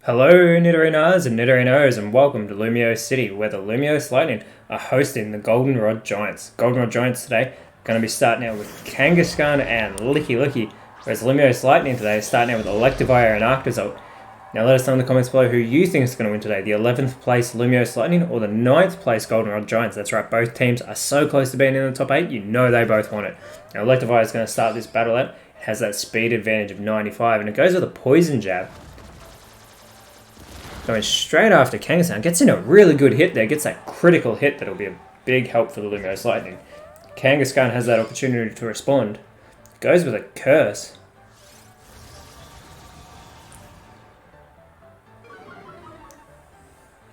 Hello Nidorinas and Nidorinos, and welcome to Lumiose City, where the Lumiose Lightning are hosting the Goldenrod Giants. Goldenrod Giants today are going to be starting out with Kangaskhan and Licky, whereas Lumiose Lightning today is starting out with Electivire and Arctozolt. Now let us know in the comments below who you think is going to win today, the 11th place Lumiose Lightning or the 9th place Goldenrod Giants. That's right, both teams are so close to being in the top 8, you know they both want it. Now Electivire is going to start this battle out, it has that speed advantage of 95, and it goes with a Poison Jab. Going straight after Kangaskhan, gets in a really good hit there, gets that critical hit that'll be a big help for the Lumiose Lightning. Kangaskhan has that opportunity to respond. Goes with a Curse.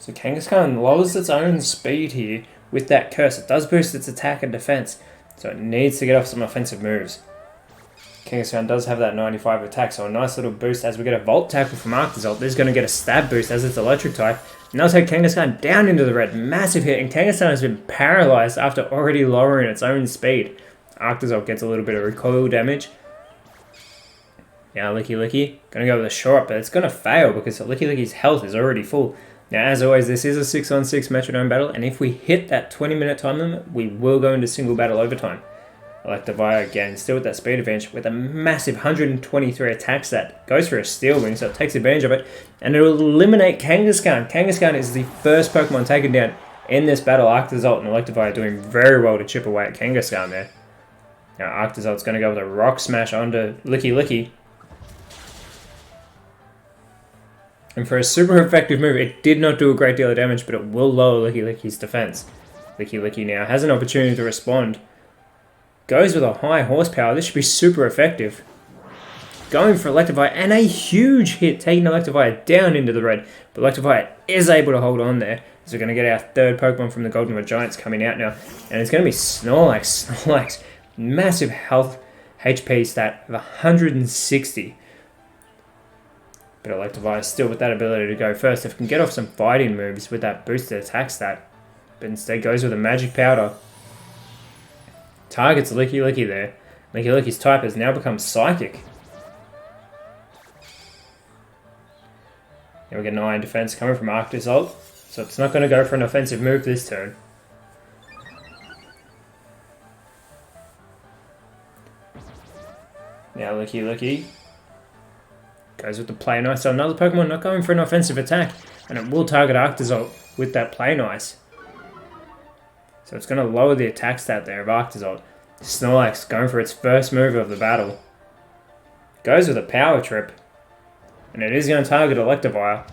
So Kangaskhan lowers its own speed here with that Curse. It does boost its attack and defense, so it needs to get off some offensive moves. Kangaskhan does have that 95 attack, so a nice little boost as we get a Volt Tackle from Arctozolt. This is going to get a stab boost as it's electric type. And that'll take Kangaskhan down into the red. Massive hit, and Kangaskhan has been paralyzed after already lowering its own speed. Arctozolt gets a little bit of recoil damage. Now Licky, going to go with a short, but it's going to fail because Licky's health is already full. Now as always, this is a 6-on-6 Metronome battle, and if we hit that 20-minute time limit, we will go into single battle overtime. Electivire again, still with that speed advantage, with a massive 123 attack stat. Goes for a Steel Wing, so it takes advantage of it, and it will eliminate Kangaskhan. Kangaskhan is the first Pokemon taken down in this battle. Arctozolt and Electivire doing very well to chip away at Kangaskhan there. Now Arctozolt's going to go with a Rock Smash onto Licky. And for a super effective move, it did not do a great deal of damage, but it will lower Licky's defense. Licky now has an opportunity to respond. Goes with a high horsepower. This should be super effective. Going for Electivire, and a huge hit, taking Electivire down into the red. But Electivire is able to hold on there. So we're going to get our third Pokemon from the Goldenrod Giants coming out now. And it's going to be Snorlax. Snorlax, massive health HP stat of 160. But Electivire still with that ability to go first. If it can get off some fighting moves with that boosted attack stat. But instead goes with a Magic Powder. Targets Licky there. Licky's type has now become Psychic. Now we get an Iron Defense coming from Arctozolt, so it's not going to go for an offensive move this turn. Now Licky goes with the Play Nice, so another Pokemon not going for an offensive attack, and it will target Arctozolt with that Play Nice. So it's going to lower the attack stat there of Arctozolt. Snorlax going for its first move of the battle. Goes with a Power Trip. And it is going to target Electivire.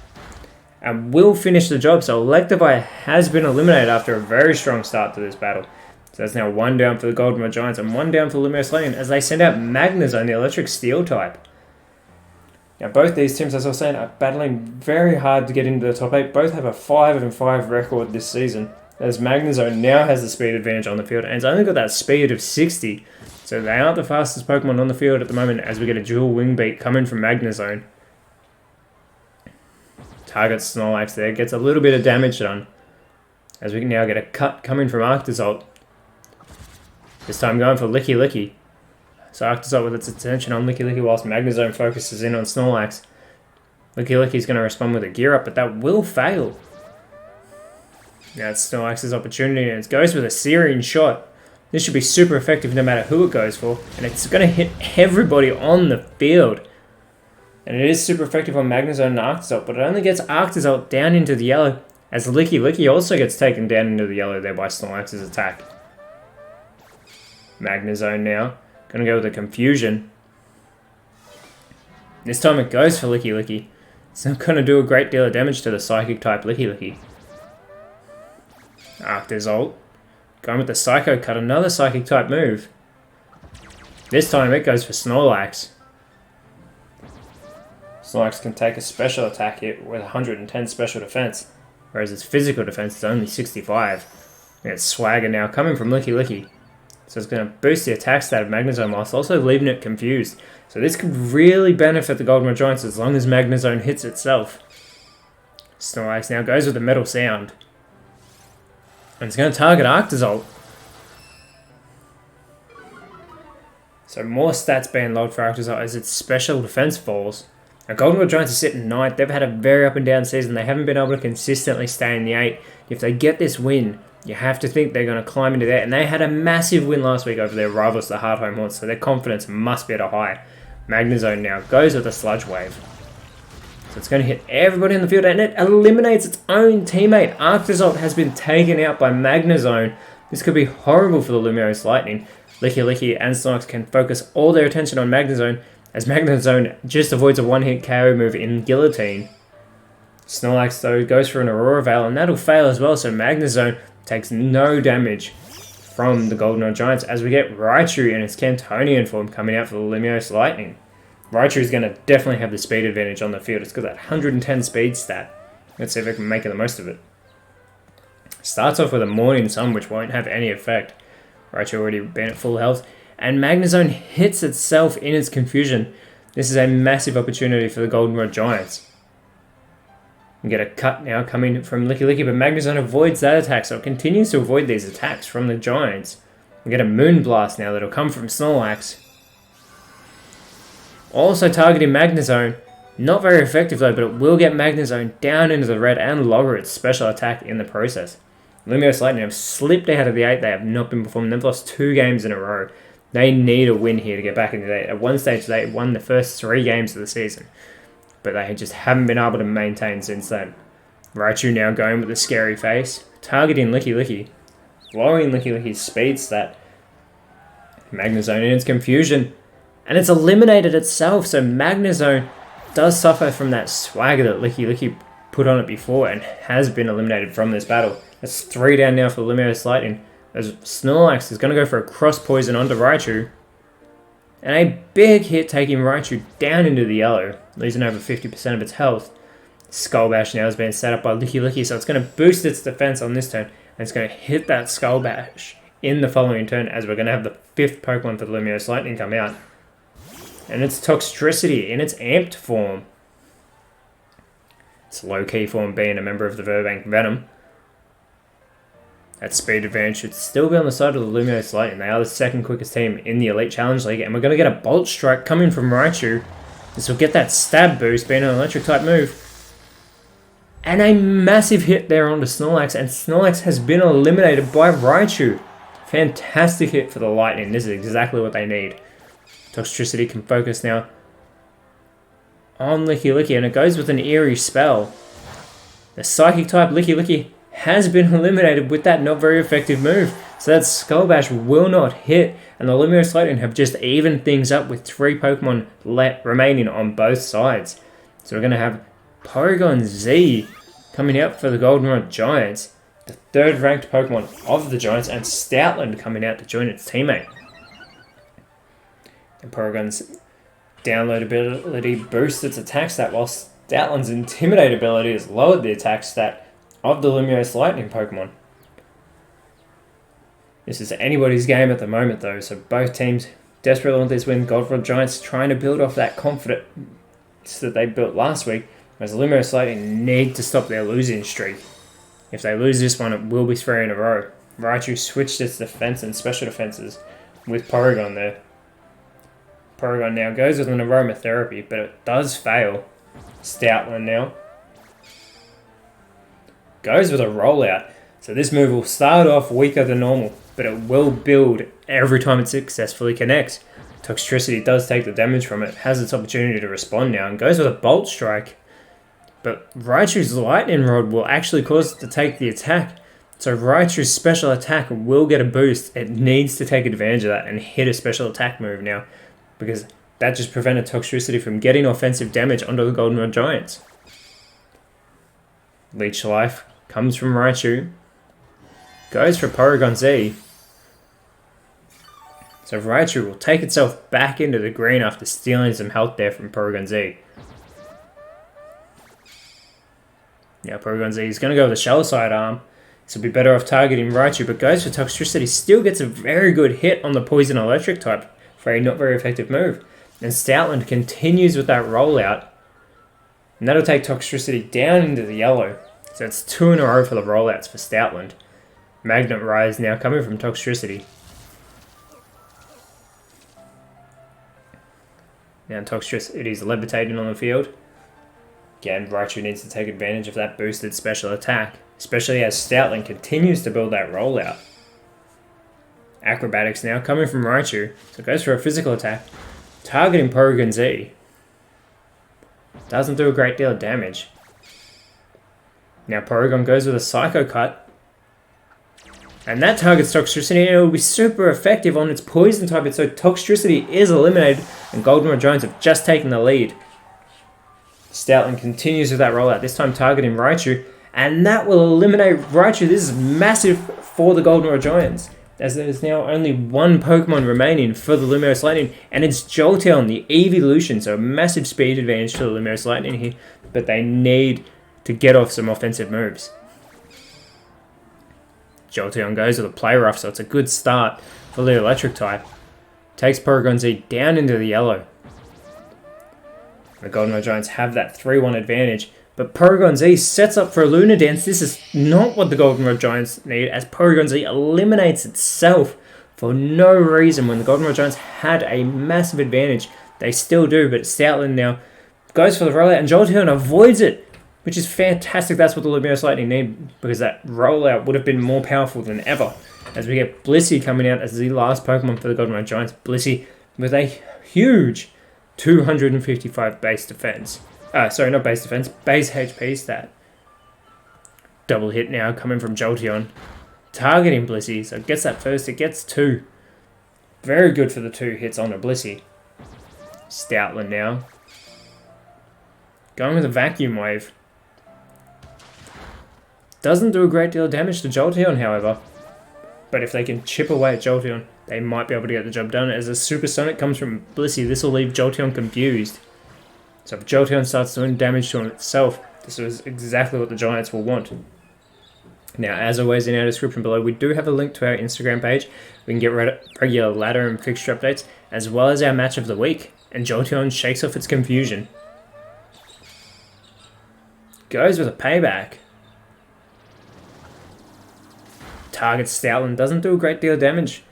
And will finish the job. So Electivire has been eliminated after a very strong start to this battle. So that's now 1 down for the Goldenrod Giants and 1 down for Lumiose Lightning as they send out Magnezone, the electric steel type. Now both these teams, as I was saying, are battling very hard to get into the top 8. Both have a 5-5 record this season. As Magnezone now has the speed advantage on the field, and it's only got that speed of 60. So they aren't the fastest Pokemon on the field at the moment as we get a dual wing beat coming from Magnezone. Targets Snorlax there, gets a little bit of damage done. As we can now get a cut coming from Arctozolt. This time going for Licky. So Arctozolt with its attention on Licky whilst Magnezone focuses in on Snorlax. Licky's going to respond with a Gear Up, but that will fail. Now it's Snorlax's opportunity, and it goes with a Searing Shot. This should be super effective no matter who it goes for, and it's going to hit everybody on the field. And it is super effective on Magnezone and Arctozolt, but it only gets Arctozolt down into the yellow, as Licky also gets taken down into the yellow there by Snorlax's attack. Magnezone now, going to go with a Confusion. This time it goes for Licky. It's not going to do a great deal of damage to the Psychic type Licky. Arctozolt going with the Psycho Cut, another Psychic type move. This time it goes for Snorlax. Snorlax can take a special attack hit with 110 special defense, whereas its physical defense is only 65. And it's Swagger now coming from Licky. So it's going to boost the attack stat of Magnezone whilst also leaving it confused. So this could really benefit the Goldenrod Giants as long as Magnezone hits itself. Snorlax now goes with the Metal Sound. And it's going to target Arctozolt. So more stats being logged for Arctozolt as its special defense falls. Now, Goldenrod Giants are sitting 9th. They've had a very up and down season. They haven't been able to consistently stay in the 8. If they get this win, you have to think they're going to climb into there. And they had a massive win last week over their rivals, the Hard Home Haunts, so their confidence must be at a high. Magnezone now goes with a Sludge Wave. So it's going to hit everybody in the field, and it eliminates its own teammate. Arctozolt has been taken out by Magnezone. This could be horrible for the Lumiose Lightning. Licky and Snorlax can focus all their attention on Magnezone, as Magnezone just avoids a one-hit KO move in Guillotine. Snorlax, though, goes for an Aurora Veil, and that'll fail as well, so Magnezone takes no damage from the Goldenrod Giants, as we get Raichu in its Cantonian form coming out for the Lumiose Lightning. Raichu is going to definitely have the speed advantage on the field. It's got that 110 speed stat. Let's see if I can make the most of it. Starts off with a Morning Sun, which won't have any effect. Raichu already been at full health. And Magnezone hits itself in its confusion. This is a massive opportunity for the Goldenrod Giants. We get a cut now coming from Licky, but Magnezone avoids that attack, so it continues to avoid these attacks from the Giants. We get a Moonblast now that'll come from Snorlax. Also targeting Magnezone. Not very effective though, but it will get Magnezone down into the red and lower its special attack in the process. Lumiose Lightning have slipped out of the 8. They have not been performing. They've lost 2 games in a row. They need a win here to get back into the 8. At one stage, they won the first 3 games of the season, but they just haven't been able to maintain since then. Raichu now going with a scary face, targeting Licky, lowering Licky's speed stat. Magnezone in its confusion, and it's eliminated itself, so Magnezone does suffer from that swagger that Licky put on it before and has been eliminated from this battle. That's 3 down now for Lumiose Lightning, as Snorlax is going to go for a cross poison onto Raichu. And a big hit taking Raichu down into the yellow, losing over 50% of its health. Skull Bash now has been set up by Licky, so it's going to boost its defense on this turn, and it's going to hit that Skull Bash in the following turn, as we're going to have the 5th Pokemon for the Lumiose Lightning come out. And it's Toxtricity in its amped form. Its low-key form being a member of the Verbank Venom. That speed advantage should still be on the side of the Lumiose Lightning. They are the 2nd quickest team in the Elite Challenge League, and we're going to get a Bolt Strike coming from Raichu. This will get that stab boost, being an electric type move. And a massive hit there onto Snorlax, and Snorlax has been eliminated by Raichu. Fantastic hit for the Lightning. This is exactly what they need. Toxtricity can focus now on Licky, and it goes with an Eerie spell. The Psychic type Licky has been eliminated with that not very effective move, so that Skull Bash will not hit, and the Lumiose Lightning have just evened things up with 3 Pokemon remaining on both sides. So we're going to have Porygon Z coming out for the Goldenrod Giants, the 3rd ranked Pokemon of the Giants, and Stoutland coming out to join its teammate. And Porygon's download ability boosts its attack stat, while Stoutland's Intimidate ability has lowered the attack stat of the Lumiose Lightning Pokemon. This is anybody's game at the moment though, so both teams desperately want this win. Goldenrod Giants trying to build off that confidence that they built last week, whereas the Lumiose Lightning need to stop their losing streak. If they lose this one, it will be 3 in a row. Raichu switched its defense and special defenses with Porygon there. Porygon now goes with an Aromatherapy, but it does fail. Stoutland now goes with a Rollout. So this move will start off weaker than normal, but it will build every time it successfully connects. Toxtricity does take the damage from it, has its opportunity to respond now, and goes with a Bolt Strike. But Raichu's Lightning Rod will actually cause it to take the attack. So Raichu's special attack will get a boost. It needs to take advantage of that and hit a special attack move now, because that just prevented Toxtricity from getting offensive damage onto the Goldenrod Giants. Leech Life comes from Raichu. Goes for Porygon Z. So Raichu will take itself back into the green after stealing some health there from Porygon Z. Yeah, Porygon Z is going to go with a Shell Side Arm. This will be better off targeting Raichu, but goes for Toxtricity. Still gets a very good hit on the Poison Electric type for a not very effective move. And Stoutland continues with that Rollout. And that'll take Toxtricity down into the yellow. So it's 2 in a row for the rollouts for Stoutland. Magnet Rise now coming from Toxtricity. Now Toxtricity is levitating on the field. Again, Raichu needs to take advantage of that boosted special attack, especially as Stoutland continues to build that rollout. Acrobatics now coming from Raichu, so it goes for a physical attack, targeting Porygon Z. Doesn't do a great deal of damage. Now Porygon goes with a Psycho Cut, and that targets Toxtricity, and it will be super effective on its poison type, so Toxtricity is eliminated, and Goldenrod Jones have just taken the lead. Stoutland continues with that rollout, this time targeting Raichu, and that will eliminate Raichu. This is massive for the Goldenrod Giants, as there is now only one Pokemon remaining for the Lumiose Lightning, and it's Jolteon, the evolution, so a massive speed advantage to the Lumiose Lightning here, but they need to get off some offensive moves. Jolteon goes with a Play Rough, so it's a good start for the electric type. Takes Porygon Z down into the yellow. The Goldenrod Giants have that 3-1 advantage, but Porygon Z sets up for a Luna Dance. This is not what the Goldenrod Giants need, as Porygon Z eliminates itself for no reason when the Goldenrod Giants had a massive advantage. They still do, but Stoutland now goes for the rollout, and Jolteon avoids it, which is fantastic. That's what the Lumiose Lightning need, because that rollout would have been more powerful than ever. As we get Blissey coming out as the last Pokemon for the Goldenrod Giants. Blissey with a huge 255 base defense. Sorry, not base defense, base HP stat. Double hit now coming from Jolteon. Targeting Blissey, so it gets that first, it gets 2. Very good for the 2 hits on a Blissey. Stoutland now. Going with a Vacuum Wave. Doesn't do a great deal of damage to Jolteon, however. But if they can chip away at Jolteon, they might be able to get the job done. As a Supersonic comes from Blissey, this will leave Jolteon confused. So if Jolteon starts doing damage to itself, this is exactly what the Giants will want. Now, as always, in our description below, we do have a link to our Instagram page. We can get regular ladder and fixture updates, as well as our match of the week. And Jolteon shakes off its confusion. Goes with a Payback. Targets Stoutland, doesn't do a great deal of damage.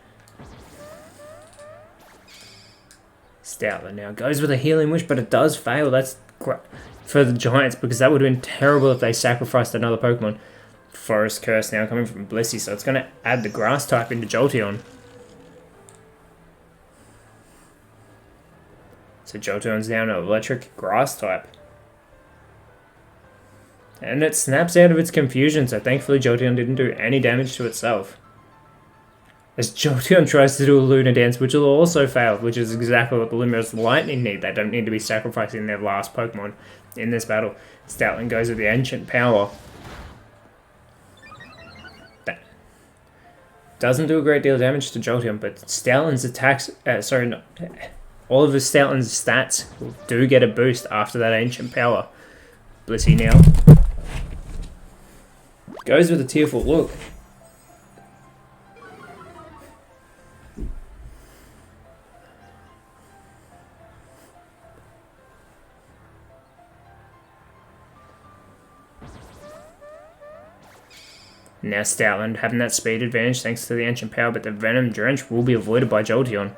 Stoutland now goes with a Healing Wish, but it does fail. That's great for the Giants, because that would have been terrible if they sacrificed another Pokemon. Forest Curse now coming from Blissey, so it's going to add the Grass type into Jolteon. So Jolteon's down to Electric Grass type. And it snaps out of its confusion, so thankfully Jolteon didn't do any damage to itself. As Jolteon tries to do a Luna Dance, which will also fail, which is exactly what the Lumiose Lightning need. They don't need to be sacrificing their last Pokemon in this battle. Stoutland goes with the Ancient Power. That doesn't do a great deal of damage to Jolteon, but Stoutland's attacks... all of the Stoutland's stats do get a boost after that Ancient Power. Blissey now goes with a Tearful Look. Now Stoutland having that speed advantage thanks to the Ancient Power, but the Venom Drench will be avoided by Jolteon.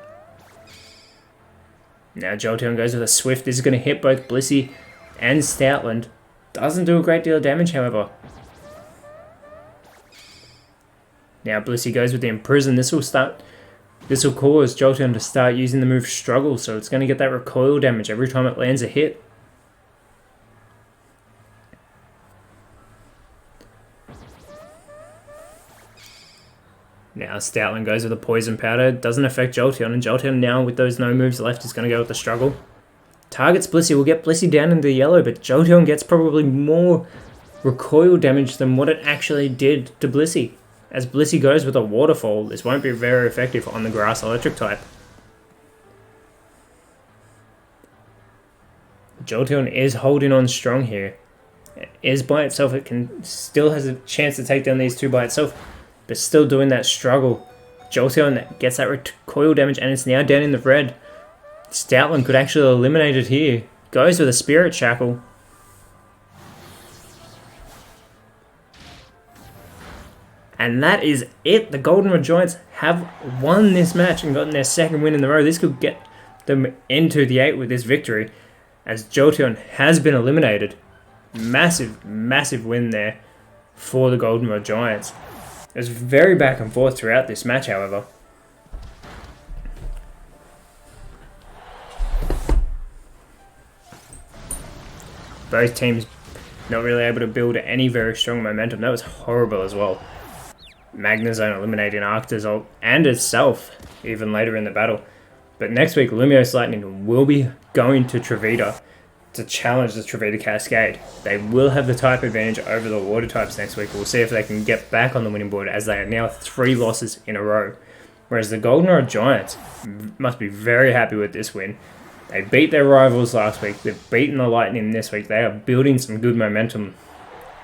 Now Jolteon goes with a Swift. This is going to hit both Blissey and Stoutland. Doesn't do a great deal of damage, however. Now Blissey goes with the Imprison. This will cause Jolteon to start using the move Struggle, so it's going to get that recoil damage every time it lands a hit. Now Stoutland goes with a Poison Powder. Doesn't affect Jolteon, and Jolteon now with those no moves left is going to go with the Struggle. Targets Blissey, will get Blissey down into the yellow, but Jolteon gets probably more recoil damage than what it actually did to Blissey. As Blissey goes with a Waterfall, this won't be very effective on the Grass Electric type. Jolteon is holding on strong here. It is by itself, it still has a chance to take down these two by itself, but still doing that struggle. Jolteon gets that recoil damage, and it's now down in the red. Stoutland could actually eliminate it here. Goes with a Spirit Shackle. And that is it. The Goldenrod Giants have won this match and gotten their second win in a row. This could get them into the 8 with this victory, as Jolteon has been eliminated. Massive, massive win there for the Goldenrod Giants. It was very back and forth throughout this match, however. Both teams not really able to build any very strong momentum. That was horrible as well. Magnezone eliminating Arctozolt and itself even later in the battle. But next week, Lumiose Lightning will be going to Trevita to challenge the Trevita Cascade. They will have the type advantage over the water types next week. We'll see if they can get back on the winning board, as they are now 3 losses in a row. Whereas the Goldenrod Giants must be very happy with this win. They beat their rivals last week. They've beaten the Lightning this week. They are building some good momentum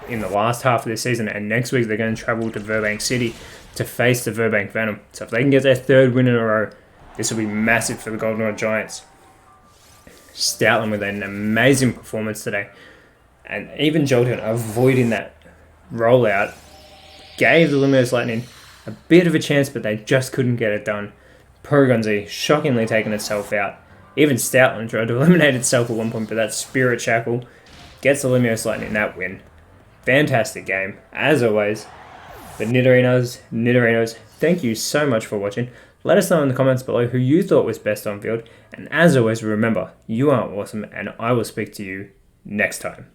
in the last half of this season. And next week they're going to travel to Burbank City to face the Burbank Venom. So if they can get their 3rd win in a row, this will be massive for the Goldenrod Giants. Stoutland with an amazing performance today. And even Jolteon avoiding that rollout gave the Lumiose Lightning a bit of a chance, but they just couldn't get it done. Porygon-Z shockingly taking itself out. Even Stoutland tried to eliminate itself at one point, but that Spirit Shackle gets the Lumiose Lightning that win. Fantastic game, as always. The Nidorinos, thank you so much for watching. Let us know in the comments below who you thought was best on field. And as always, remember, you are awesome, and I will speak to you next time.